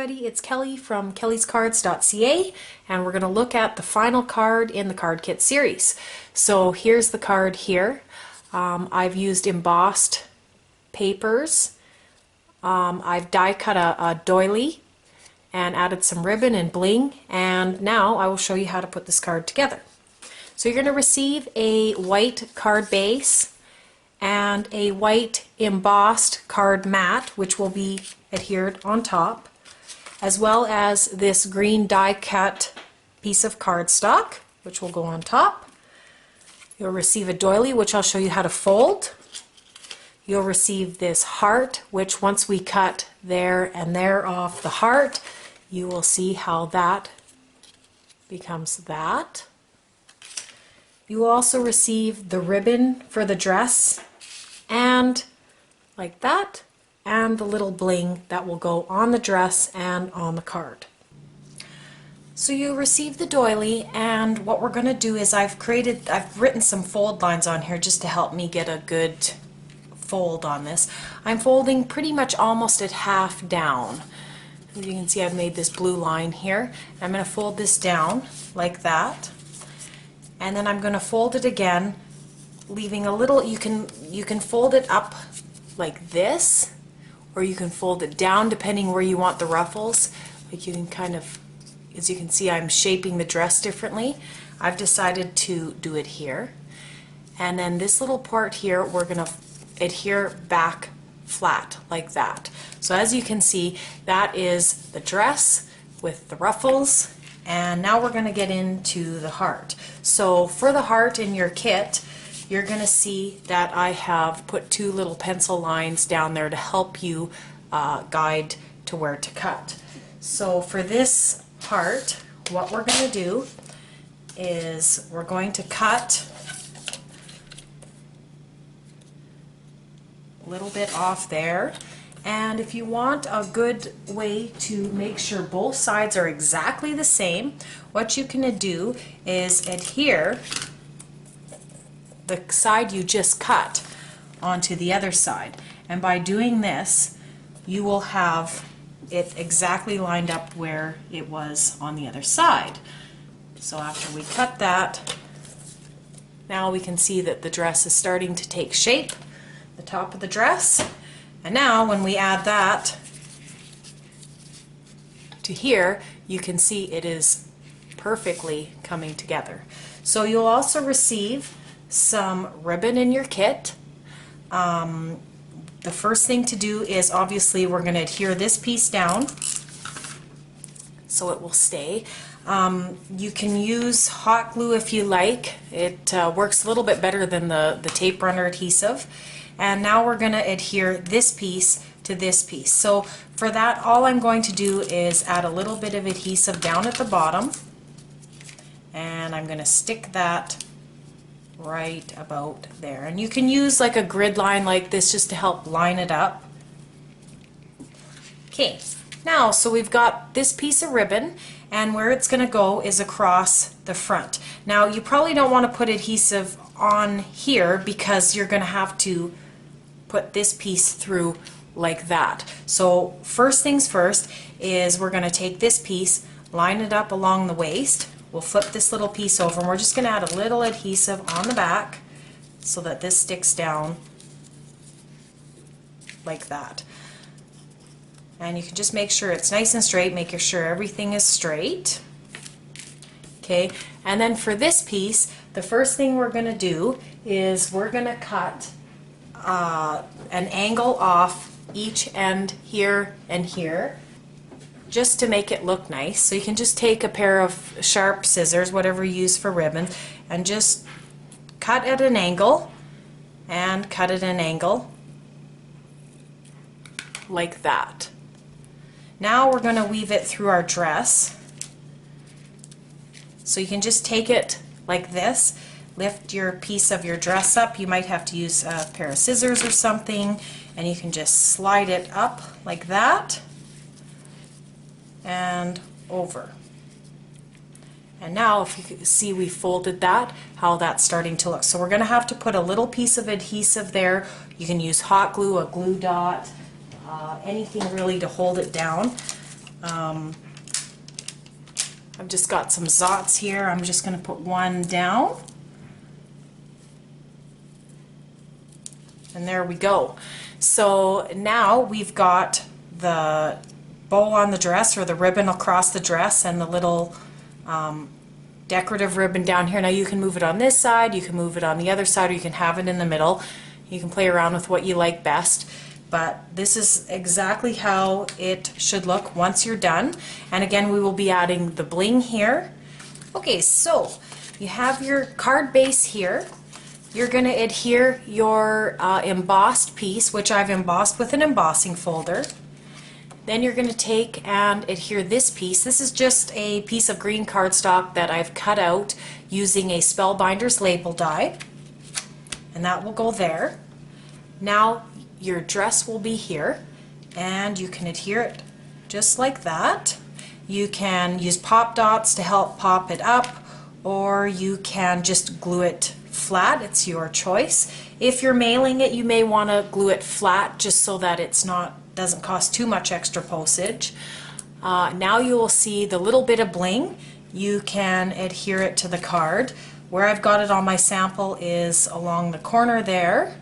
everybody, it's Kelly from Kellyscards.ca, and we're going to look at the final card in the card kit series. So here's the card here. I've used embossed papers. I've die cut a doily and added some ribbon and bling, and now I will show you how to put this card together. So you're going to receive a white card base and a white embossed card mat, which will be adhered on top, as well as this green die cut piece of cardstock, which will go on top. You'll receive a doily, which I'll show you how to fold. You'll receive this heart, which once we cut there and there off the heart, you will see how that becomes that. You will also receive the ribbon for the dress, and like that, and the little bling that will go on the dress and on the card. So you receive the doily, and what we're going to do is I've written some fold lines on here just to help me get a good fold on this. I'm folding pretty much almost at half down. As you can see, I've made this blue line here. I'm going to fold this down like that, and then I'm going to fold it again, leaving a little. You can fold it up like this, or you can fold it down depending where you want the ruffles. Like you can kind of, as you can see, I'm shaping the dress differently. I've decided to do it here, and then this little part here we're going to adhere back flat like that. So as you can see, that is the dress with the ruffles, and now we're going to get into the heart. So for the heart in your kit, you're going to see that I have put two little pencil lines down there to help you guide to where to cut. So for this heart, what we're going to do is we're going to cut a little bit off there. And if you want a good way to make sure both sides are exactly the same, what you can do is adhere the side you just cut onto the other side, and by doing this you will have it exactly lined up where it was on the other side. So after we cut that, now we can see that the dress is starting to take shape, the top of the dress. And now when we add that to here, you can see it is perfectly coming together. So you'll also receive some ribbon in your kit. The first thing to do is obviously we're going to adhere this piece down so it will stay. You can use hot glue if you like. It works a little bit better than the tape runner adhesive. And now we're going to adhere this piece to this piece. So for that, all I'm going to do is add a little bit of adhesive down at the bottom, and I'm going to stick that right about there. And you can use like a grid line like this just to help line it up. Okay, now so we've got this piece of ribbon, and where it's going to go is across the front. Now you probably don't want to put adhesive on here because you're going to have to put this piece through like that. So first things first is we're going to take this piece, line it up along the waist. We'll flip this little piece over, and we're just going to add a little adhesive on the back so that this sticks down like that. And you can just make sure it's nice and straight, make sure everything is straight. Okay, and then for this piece, the first thing we're going to do is we're going to cut an angle off each end here and here, just to make it look nice. So you can just take a pair of sharp scissors, whatever you use for ribbon, and just cut at an angle and cut at an angle like that. Now we're going to weave it through our dress. So you can just take it like this, lift your piece of your dress up. You might have to use a pair of scissors or something, and you can just slide it up like that and over. And now if you can see, we folded that, how that's starting to look. So we're going to have to put a little piece of adhesive there. You can use hot glue, a glue dot, anything really to hold it down. I've just got some Zots here. I'm just going to put one down. And there we go. So now we've got the bow on the dress, or the ribbon across the dress, and the little decorative ribbon down here. Now you can move it on this side, you can move it on the other side, or you can have it in the middle. You can play around with what you like best. But this is exactly how it should look once you're done. And again, we will be adding the bling here. Okay, so you have your card base here. You're going to adhere your embossed piece, which I've embossed with an embossing folder. Then you're going to take and adhere this piece. This is just a piece of green cardstock that I've cut out using a Spellbinders label die. And that will go there. Now your dress will be here, and you can adhere it just like that. You can use pop dots to help pop it up, or you can just glue it flat. It's your choice. If you're mailing it, you may want to glue it flat just so that it's doesn't cost too much extra postage. Now you will see the little bit of bling. You can adhere it to the card. Where I've got it on my sample is along the corner there.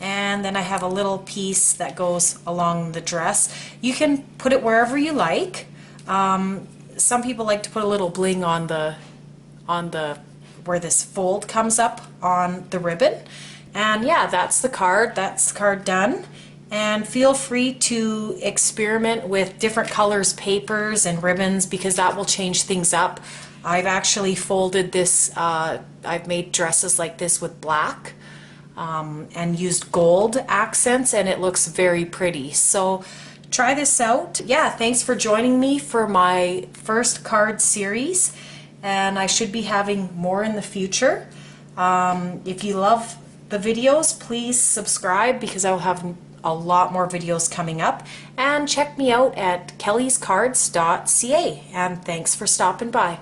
And then I have a little piece that goes along the dress. You can put it wherever you like. Some people like to put a little bling on the where this fold comes up on the ribbon. And yeah, that's the card. That's the card done. And feel free to experiment with different colors, papers, and ribbons, because that will change things up. I've actually folded this, I've made dresses like this with black. And used gold accents, and it looks very pretty. So try this out. Yeah, thanks for joining me for my first card series, and I should be having more in the future. If you love the videos, please subscribe, because I will have a lot more videos coming up, and check me out at Kellyscards.ca, and thanks for stopping by.